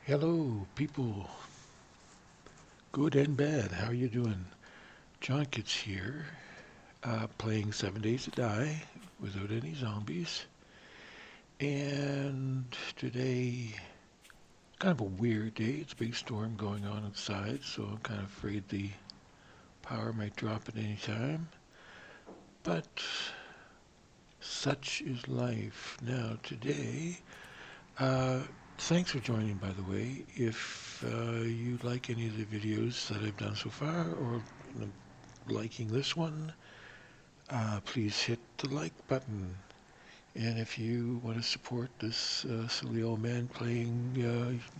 Hello, people, good and bad. How are you doing? John Kitts here, playing 7 Days to Die without any zombies. And today, kind of a weird day. It's a big storm going on outside, so I'm kind of afraid the power might drop at any time. But such is life. Now, today, uh, thanks for joining, by the way. If you like any of the videos that I've done so far, or liking this one, please hit the like button. And if you want to support this silly old man playing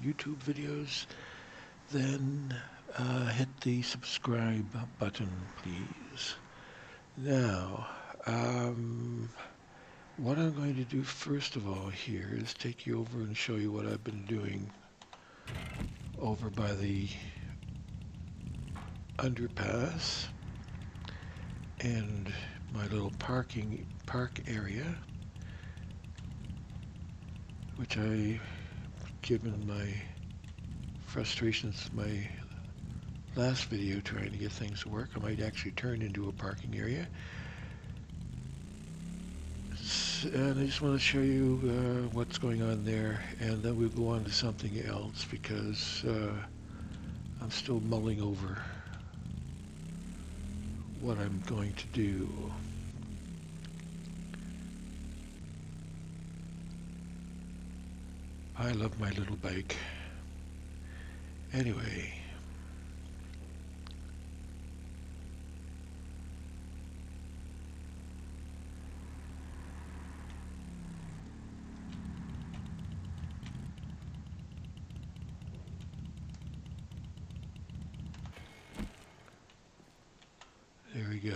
YouTube videos, then hit the subscribe button, please. Now, um, what I'm going to do first of all here is take you over and show you what I've been doing over by the underpass and my little park area, which given my frustrations in my last video trying to get things to work, I might actually turn into a parking area. And I just want to show you what's going on there, and then we'll go on to something else because I'm still mulling over what I'm going to do. I love my little bike. Anyway, there we go.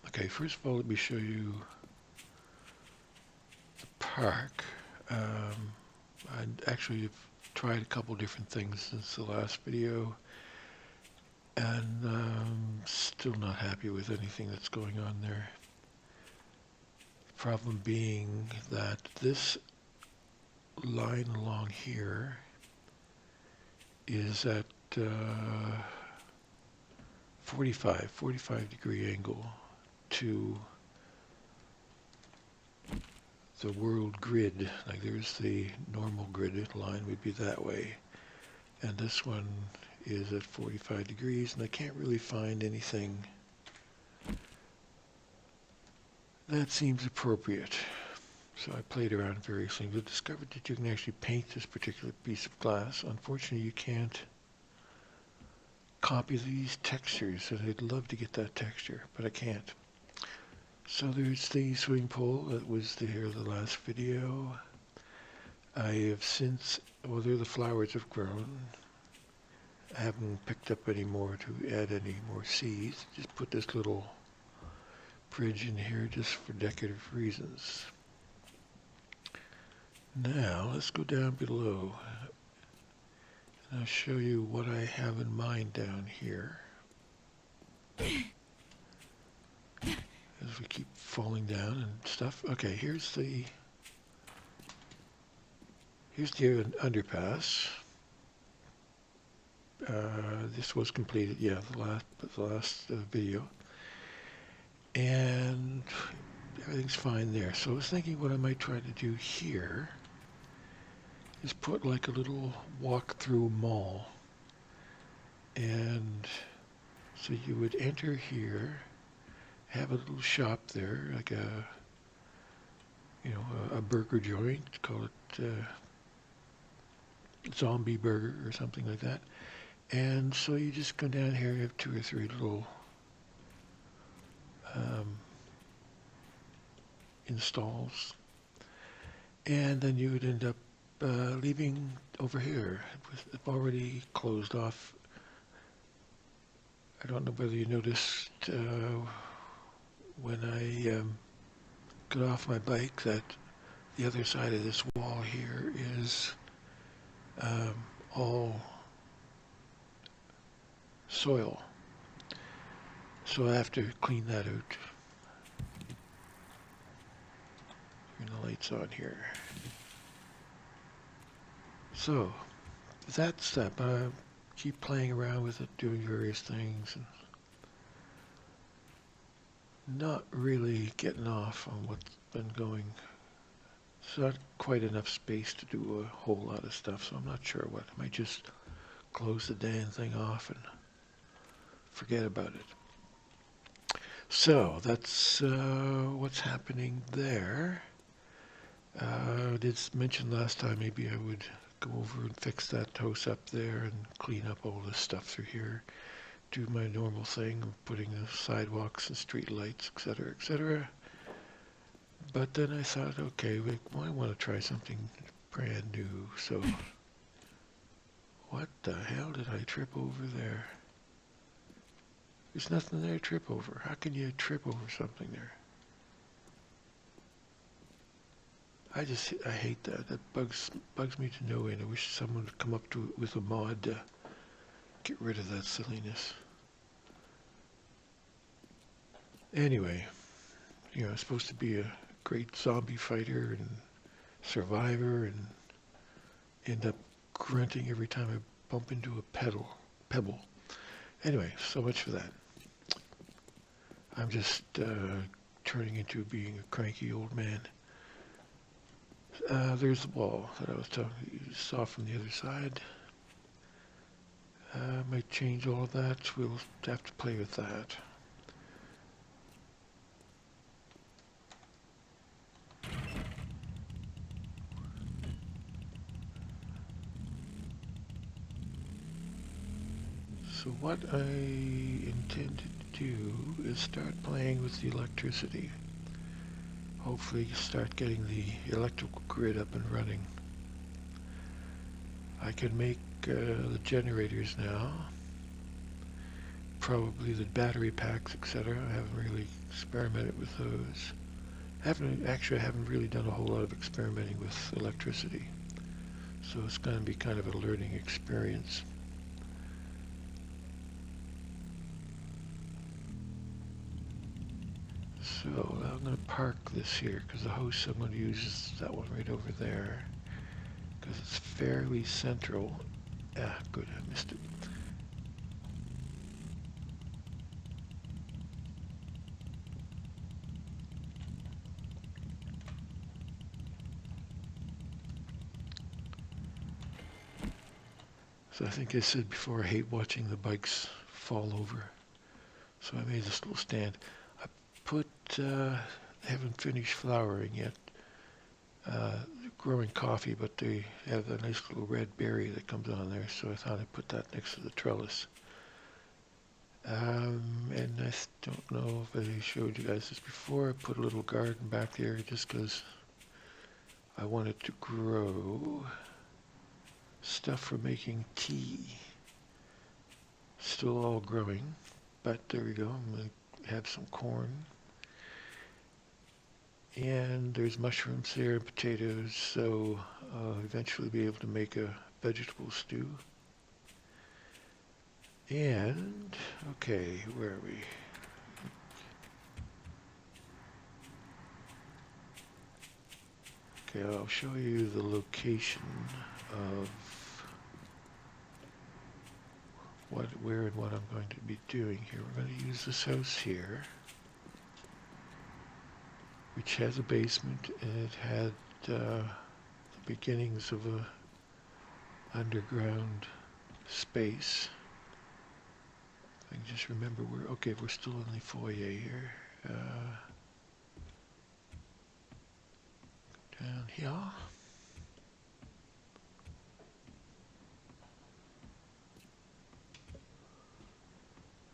Okay, first of all, let me show you the park. I actually have tried a couple different things since the last video, and still not happy with anything that's going on there. Problem being that this line along here is at 45 degree angle to the world grid. Like there's the normal grid line would be that way, and this one is at 45 degrees, and I can't really find anything that seems appropriate. So I played around with various things. I discovered that you can actually paint this particular piece of glass. Unfortunately, you can't copy these textures, and I'd love to get that texture, but I can't. So there's the swimming pool that was there the last video. I have since, well, there the flowers have grown. I haven't picked up any more to add any more seeds. Just put this little bridge in here just for decorative reasons. Now let's go down below and I'll show you what I have in mind down here as we keep falling down and stuff. Okay, here's the underpass. This was completed, yeah, the last video, and everything's fine there. So I was thinking what I might try to do here is put like a little walk-through mall, and so you would enter here, have a little shop there, like a burger joint, call it Zombie Burger or something like that. And so you just go down here, you have 2 or 3 little installs, and then you would end up leaving over here. It's already closed off. I don't know whether you noticed when I got off my bike that the other side of this wall here is all soil. So I have to clean that out. Turn the lights on here. So that's that. But I keep playing around with it, doing various things, and not really getting off on what's been going. It's not quite enough space to do a whole lot of stuff, so I'm not sure what. I might just close the damn thing off and forget about it. So that's what's happening there. I did mention last time maybe I would go over and fix that house up there and clean up all this stuff through here. Do my normal thing of putting the sidewalks and street lights, etc., etc. But then I thought, okay, we might want to try something brand new. So what the hell did I trip over there? There's nothing there to trip over. How can you trip over something there? I hate that. That bugs me to no end. I wish someone would come up to it with a mod to get rid of that silliness. Anyway, I'm supposed to be a great zombie fighter and survivor and end up grunting every time I bump into a pebble. Anyway, so much for that. I'm just turning into being a cranky old man. There's the wall that I was talking. You saw from the other side. Might change all of that. We'll have to play with that. So what I intended to do is start playing with the electricity. Hopefully start getting the electrical grid up and running. I can make the generators now. Probably the battery packs, etc. I haven't really experimented with those. I haven't really done a whole lot of experimenting with electricity. So it's going to be kind of a learning experience. So I'm going to park this here because the house I'm going to use is that one right over there because it's fairly central. Ah, good, I missed it. So I think I said before I hate watching the bikes fall over. So I made this little stand. I haven't finished flowering yet. Growing coffee, but they have a nice little red berry that comes on there, so I thought I'd put that next to the trellis. And I don't know if I showed you guys this before. I put a little garden back there just because I wanted to grow stuff for making tea. Still all growing, but there we go. I'm going to have some corn. And there's mushrooms there and potatoes, so I'll eventually be able to make a vegetable stew. And, okay, where are we? Okay, I'll show you the location of where and what I'm going to be doing here. We're going to use this house here, which has a basement, and it had the beginnings of a underground space. I can just remember we're still in the foyer here. Down here.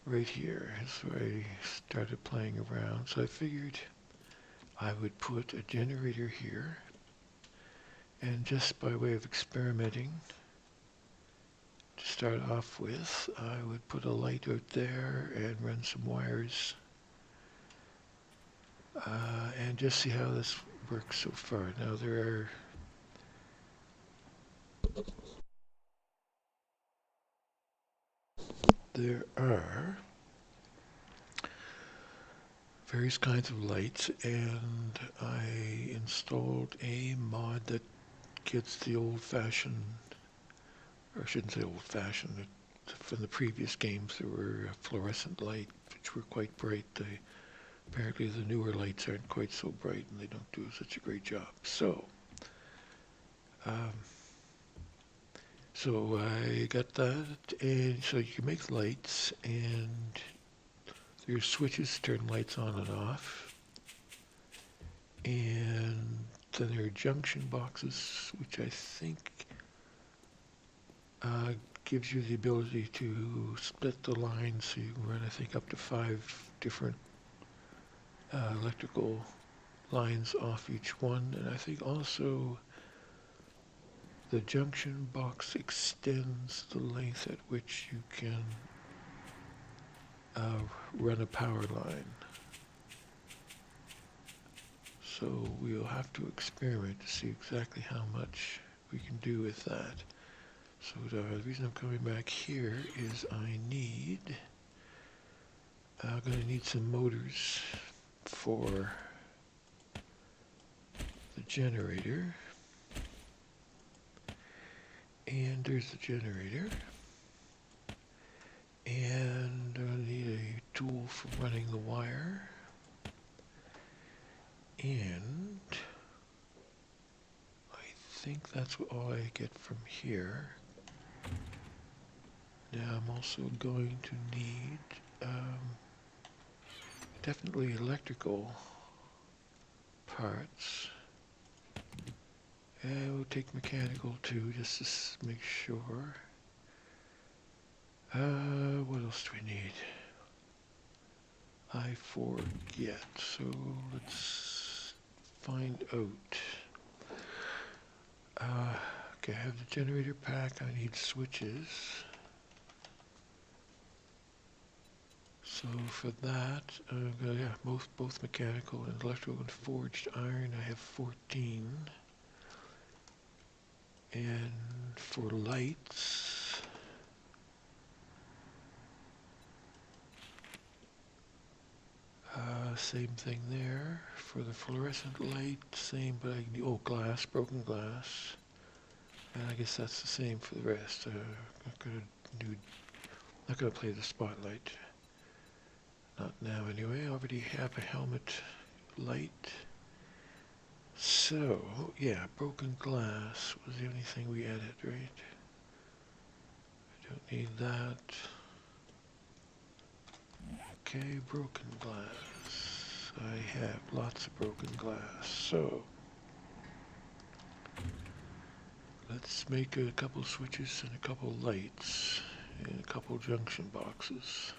Right here is where I started playing around. So I figured I would put a generator here, and just by way of experimenting, to start off with, I would put a light out there and run some wires and just see how this works so far. Now there are various kinds of lights, and I installed a mod that gets the old-fashioned or I shouldn't say old-fashioned. From the previous games, there were fluorescent light, which were quite bright. Apparently the newer lights aren't quite so bright, and they don't do such a great job. Um, so I got that, and so you can make lights, and there's switches to turn lights on and off. And then there are junction boxes, which I think gives you the ability to split the lines, so you can run, I think, up to 5 different electrical lines off each one. And I think also the junction box extends the length at which you can run a power line. So we'll have to experiment to see exactly how much we can do with that. So the reason I'm coming back here is I'm going to need some motors for the generator. And there's the generator. And I need a tool for running the wire. And I think that's all I get from here. Now I'm also going to need definitely electrical parts. And we'll take mechanical too, just to make sure. What else do we need? I forget, so let's find out. Okay, I have the generator pack. I need switches. So for that, yeah, both mechanical and electrical and forged iron. I have 14. And for lights, same thing there. For the fluorescent light, same, but I need, glass, broken glass. And I guess that's the same for the rest. Not gonna play the spotlight. Not now anyway. I already have a helmet light. So, yeah, broken glass was the only thing we added, right? I don't need that. Okay, broken glass. I have lots of broken glass. So, let's make a couple switches and a couple lights and a couple junction boxes.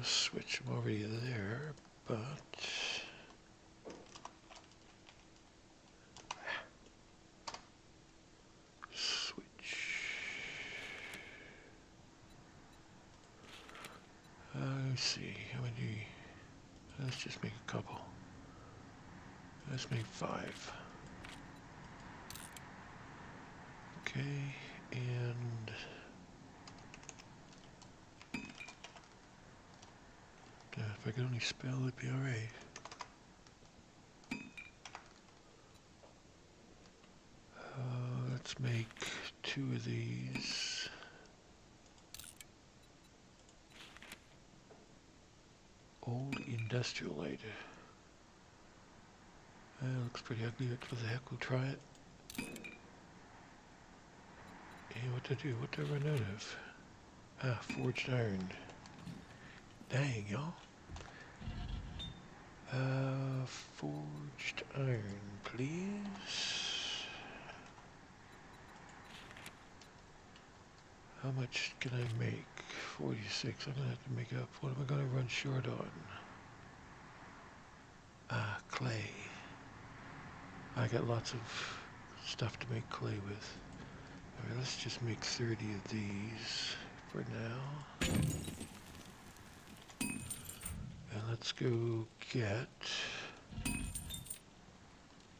Switch, I'm already there, but switch. Let's see, how many? Let's just make a couple. Let's make 5. Okay, and if I could only spell, it'd be alright. Let's make 2 of these. Old industrial light. Looks pretty ugly, but what the heck, we'll try it. And what to do? What do I run out of? Forged iron. Dang, y'all. Forged iron, please. How much can I make? 46. I'm gonna have to make up. What am I gonna run short on? Clay. I got lots of stuff to make clay with. Alright, let's just make 30 of these for now. And let's go get...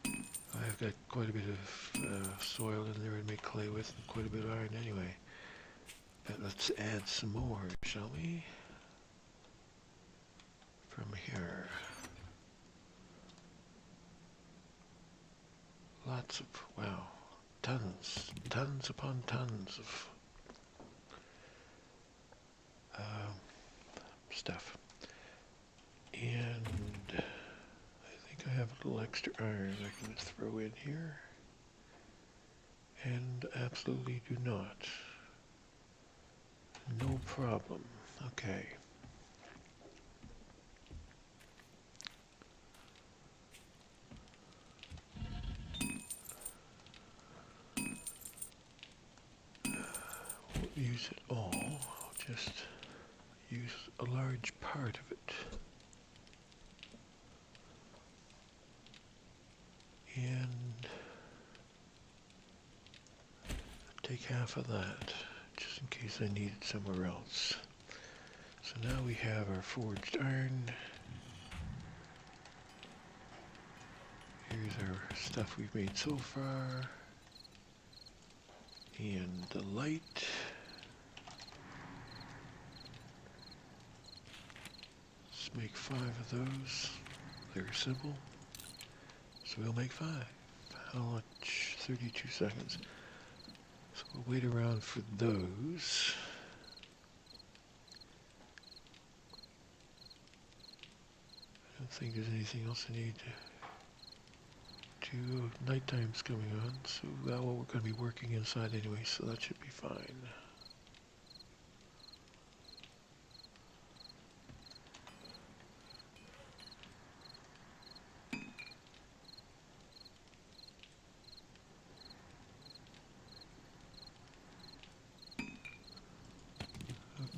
I've got quite a bit of soil in there to make clay with, and quite a bit of iron anyway. But let's add some more, shall we? From here. lots of, wow, tons upon tons of stuff. And I think I have a little extra iron I can throw in here. And absolutely do not. No problem. Okay. Won't use it all. I'll just use a large part of it. And take half of that, just in case I need it somewhere else. So now we have our forged iron. Here's our stuff we've made so far. And the light. Let's make 5 of those. Very simple. So we'll make 5. How much? 32 seconds. So we'll wait around for those. I don't think there's anything else I need to do. Nighttime's coming on, so we're going to be working inside anyway, so that should be fine.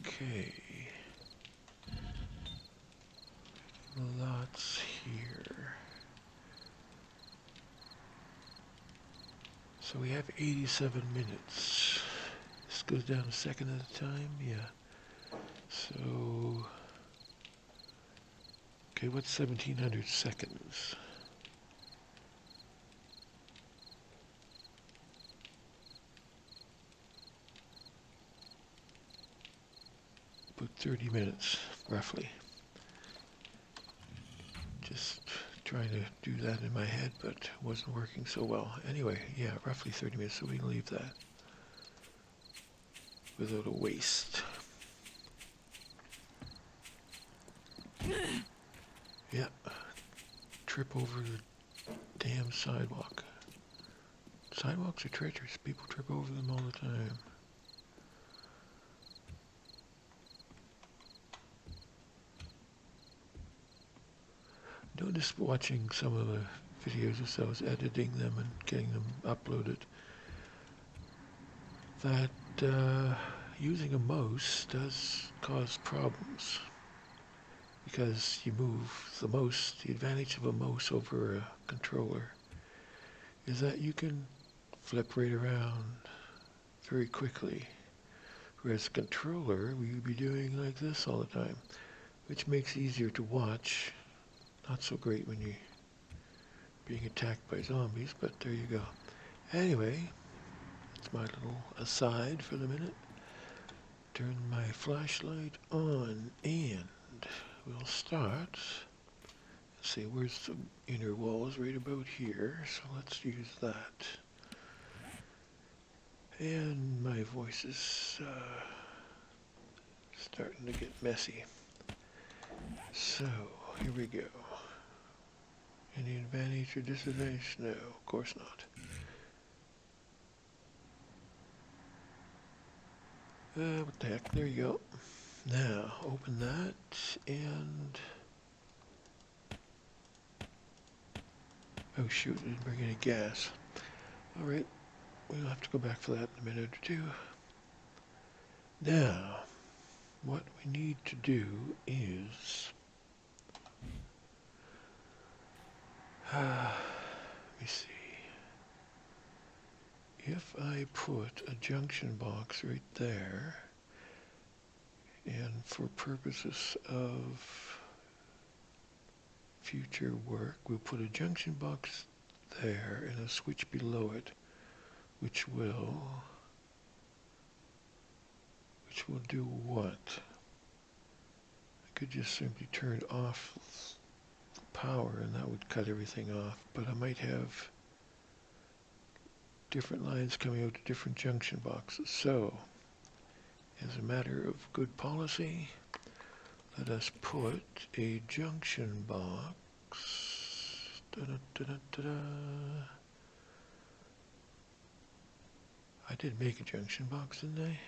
Okay. Lots here. So we have 87 minutes. This goes down a second at a time, yeah. So, okay, what's 1700 seconds? About 30 minutes, roughly. Just trying to do that in my head, but it wasn't working so well. Anyway, yeah, roughly 30 minutes, so we can leave that without a waste. Yeah, trip over the damn sidewalk. Sidewalks are treacherous. People trip over them all the time. Noticed watching some of the videos as I was editing them and getting them uploaded that using a mouse does cause problems because you move the mouse. The advantage of a mouse over a controller is that you can flip right around very quickly, whereas a controller you'd be doing like this all the time, which makes it easier to watch. Not so great when you're being attacked by zombies, but there you go. Anyway, that's my little aside for the minute. Turn my flashlight on and we'll start. Let's see, where's the inner walls? Right about here, so let's use that. And my voice is starting to get messy. So, here we go. Any advantage or disadvantage? No, of course not. What the heck, there you go. Now, open that, and... oh shoot, I didn't bring any gas. Alright, we'll have to go back for that in a minute or two. Now, what we need to do is... let me see. If I put a junction box right there, and for purposes of future work, we'll put a junction box there and a switch below it, which will do what? I could just simply turn off the power and that would cut everything off, but I might have different lines coming out to different junction boxes. So, as a matter of good policy, let us put a junction box. Da-da-da-da-da-da. I did make a junction box, didn't I?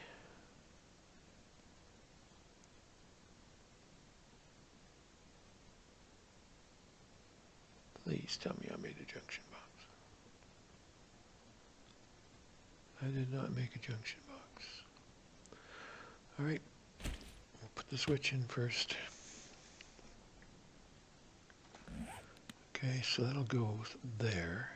Please tell me I made a junction box. I did not make a junction box. All right, we'll put the switch in first. Okay, so that'll go there.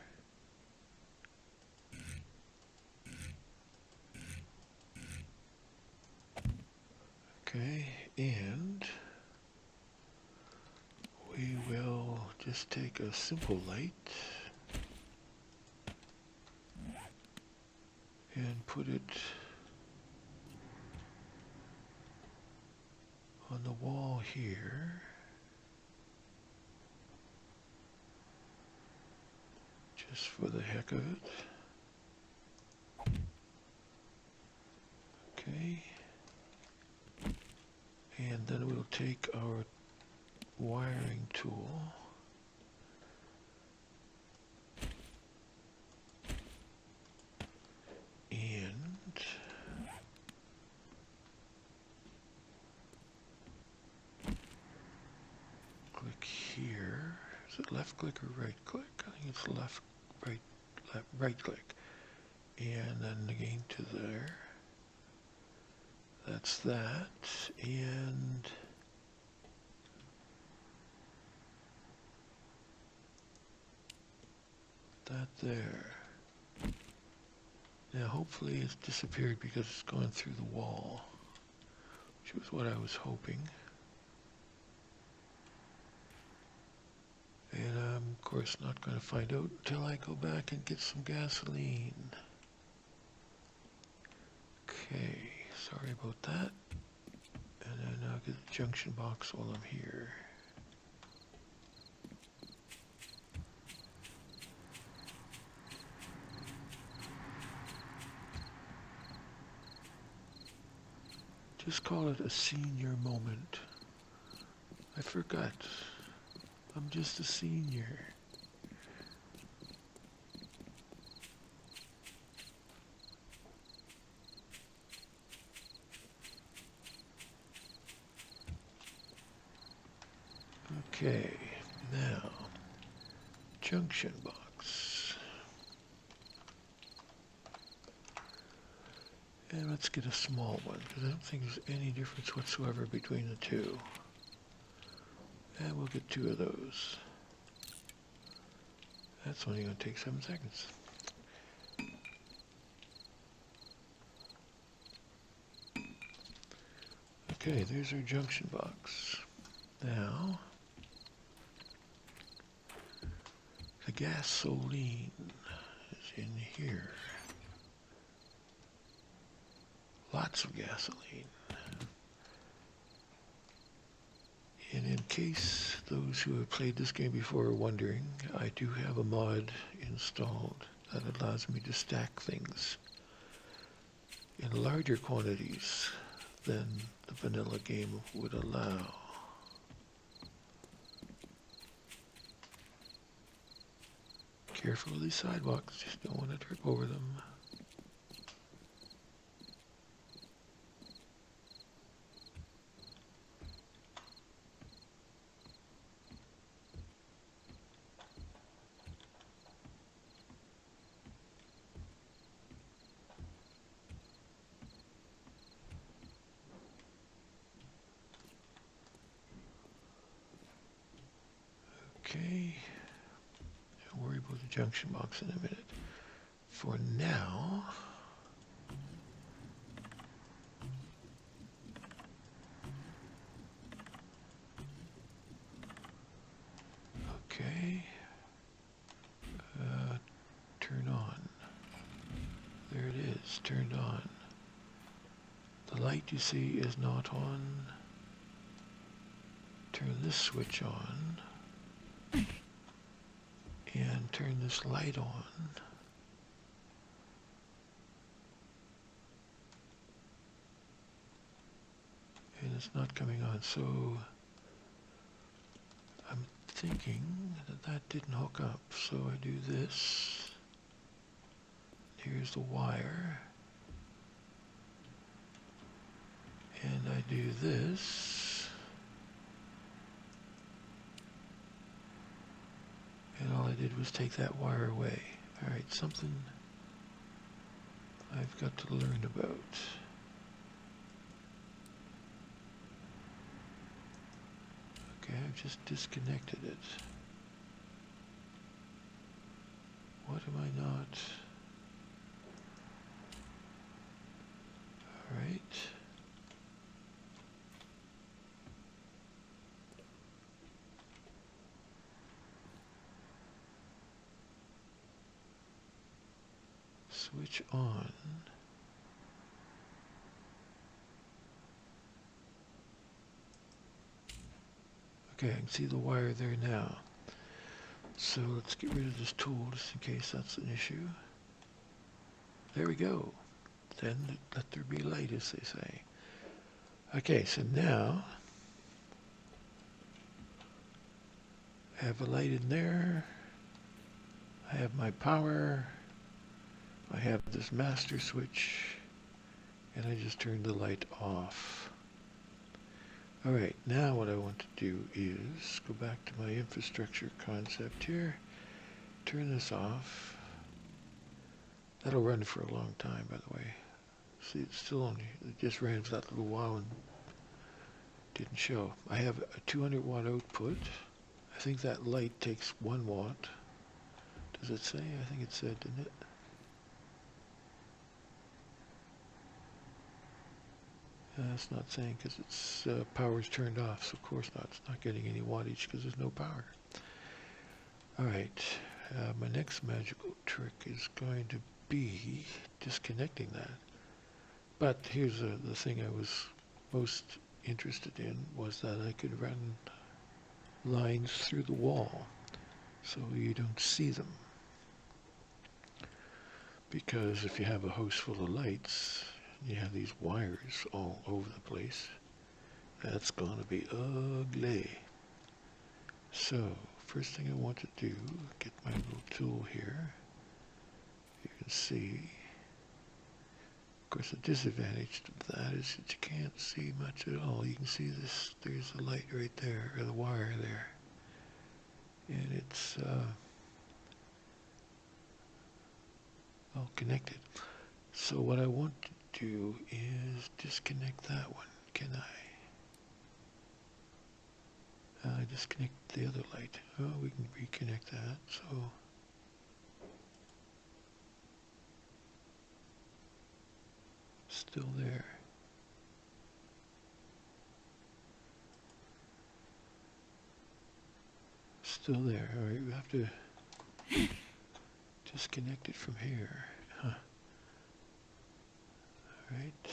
Okay, and we will just take a simple light and put it on the wall here. Just for the heck of it. Okay. And then we'll take our wiring tool and click here. Is it left click or right click? I think it's right click. And then again to there. That's that. And that there. Now hopefully it's disappeared because it's gone through the wall, which was what I was hoping. And I'm of course not going to find out until I go back and get some gasoline. Okay, sorry about that. And then I'll get the junction box while I'm here. Just call it a senior moment. I forgot. I'm just a senior. Okay, now, junction box. And let's get a small one, because I don't think there's any difference whatsoever between the two. And we'll get 2 of those. That's only going to take 7 seconds. Okay, there's our junction box. Now, the gasoline is in here. Lots of gasoline. And in case those who have played this game before are wondering, I do have a mod installed that allows me to stack things in larger quantities than the vanilla game would allow. Careful of these sidewalks, just don't want to trip over them. Okay, I'll worry about the junction box in a minute. For now, okay, turn on. There it is, turned on. The light you see is not on. Turn this switch on. And turn this light on. it's not coming on. So I'm thinking that that didn't hook up. So I do this. Here's the wire. And I do this. And all I did was take that wire away. All right, something I've got to learn about. Okay, I've just disconnected it. What am I not? All right. Switch on. Okay, I can see the wire there now. So let's get rid of this tool just in case that's an issue. There we go. Then let there be light, as they say. Okay, so now I have a light in there. I have my power. I have this master switch. And I just turned the light off. Alright, now what I want to do is go back to my infrastructure concept here. Turn this off. That'll run for a long time, by the way. See, it's still only, it just ran for that little while and didn't show. I have a 200 watt output. I think that light takes 1 watt. Does it say? I think it said, didn't it? It's not saying because its power's turned off, so of course not. It's not getting any wattage because there's no power. Alright, my next magical trick is going to be disconnecting that. But here's the thing I was most interested in was that I could run lines through the wall so you don't see them. Because if you have a house full of lights, you have these wires all over the place, that's going to be ugly. So first thing I want to do, get my little tool here. You can see, of course, the disadvantage to that is that you can't see much at all. You can see this, there's the light right there, or the wire there. And it's all connected. So what I want to do is disconnect that one. Can I? Disconnect the other light. Oh, we can reconnect that. So still there. Still there. All right, we have to disconnect it from here. Huh. All right.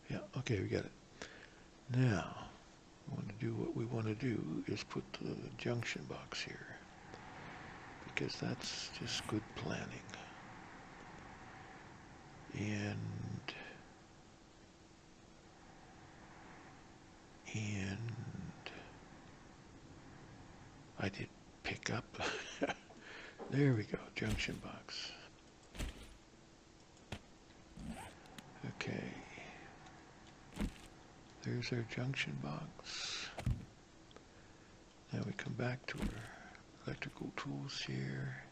Yeah, okay, we got it. Now, what we want to do is put the junction box here, because that's just good planning. And I did pick up. There we go, junction box. Okay. There's our junction box. Now we come back to our electrical tools here.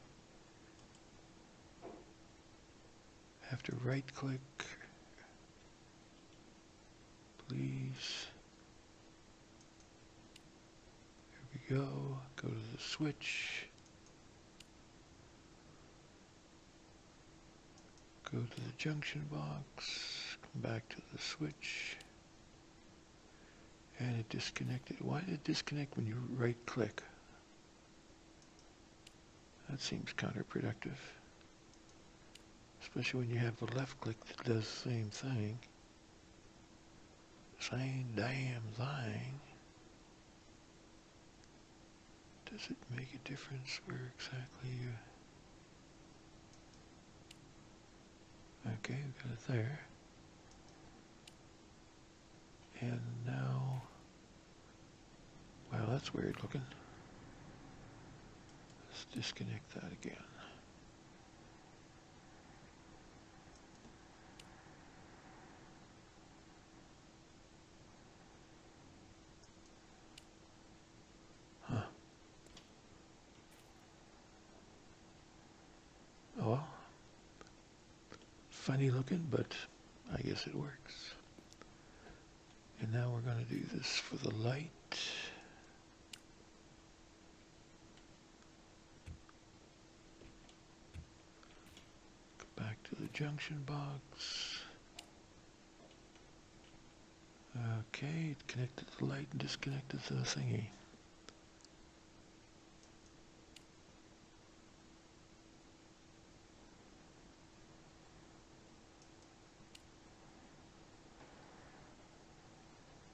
Have to right click, please. Here we go. Go to the switch. Go to the junction box. Come back to the switch. And it disconnected. Why did it disconnect when you right click? That seems counterproductive. Especially when you have the left click that does the same thing. Same damn thing. Does it make a difference where exactly you... Okay, we've got it there. And now, wow, that's weird looking. Let's disconnect that again. Huh. Oh well. Funny looking, but I guess it works. And now we're going to do this for the light. Go back to the junction box. Okay, it connected the light and disconnected the thingy.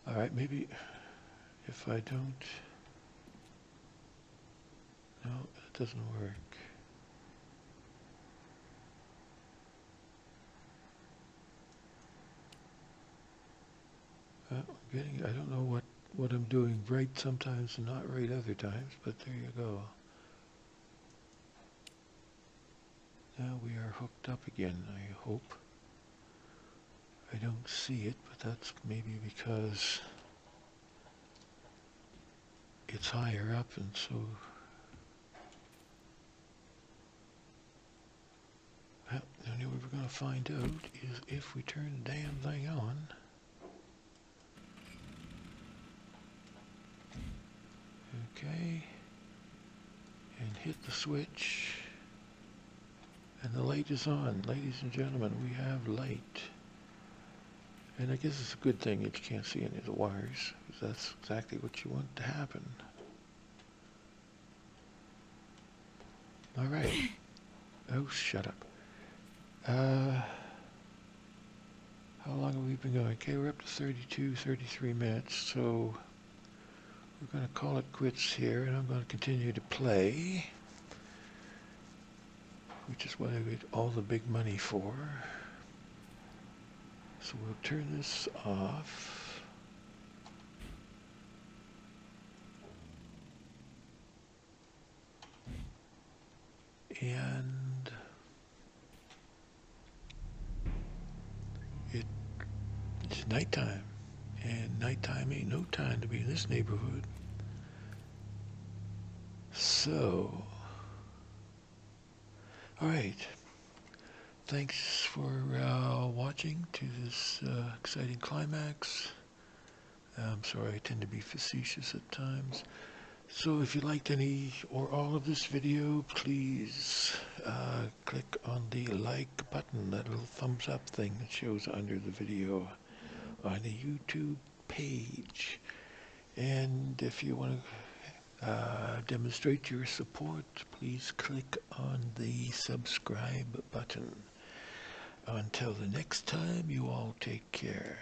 Alright, maybe if I don't... No, it doesn't work. I'm getting, I don't know what I'm doing right sometimes and not right other times, but there you go. Now we are hooked up again, I hope. I don't see it, but that's maybe because it's higher up, and so well, the only way we're going to find out is if we turn the damn thing on. Okay, and hit the switch, and the light is on. Ladies and gentlemen, we have light. And I guess it's a good thing that you can't see any of the wires, because that's exactly what you want to happen. All right. Oh, shut up. How long have we been going? Okay, we're up to 32, 33 minutes, so we're going to call it quits here, and I'm going to continue to play, which is what I get all the big money for. So we'll turn this off. And it's nighttime. And nighttime ain't no time to be in this neighborhood. So, alright. Thanks for watching to this exciting climax. I'm sorry, I tend to be facetious at times. So if you liked any or all of this video, please click on the like button, that little thumbs up thing that shows under the video on the YouTube page. And if you want to demonstrate your support, please click on the subscribe button. Until the next time, you all take care.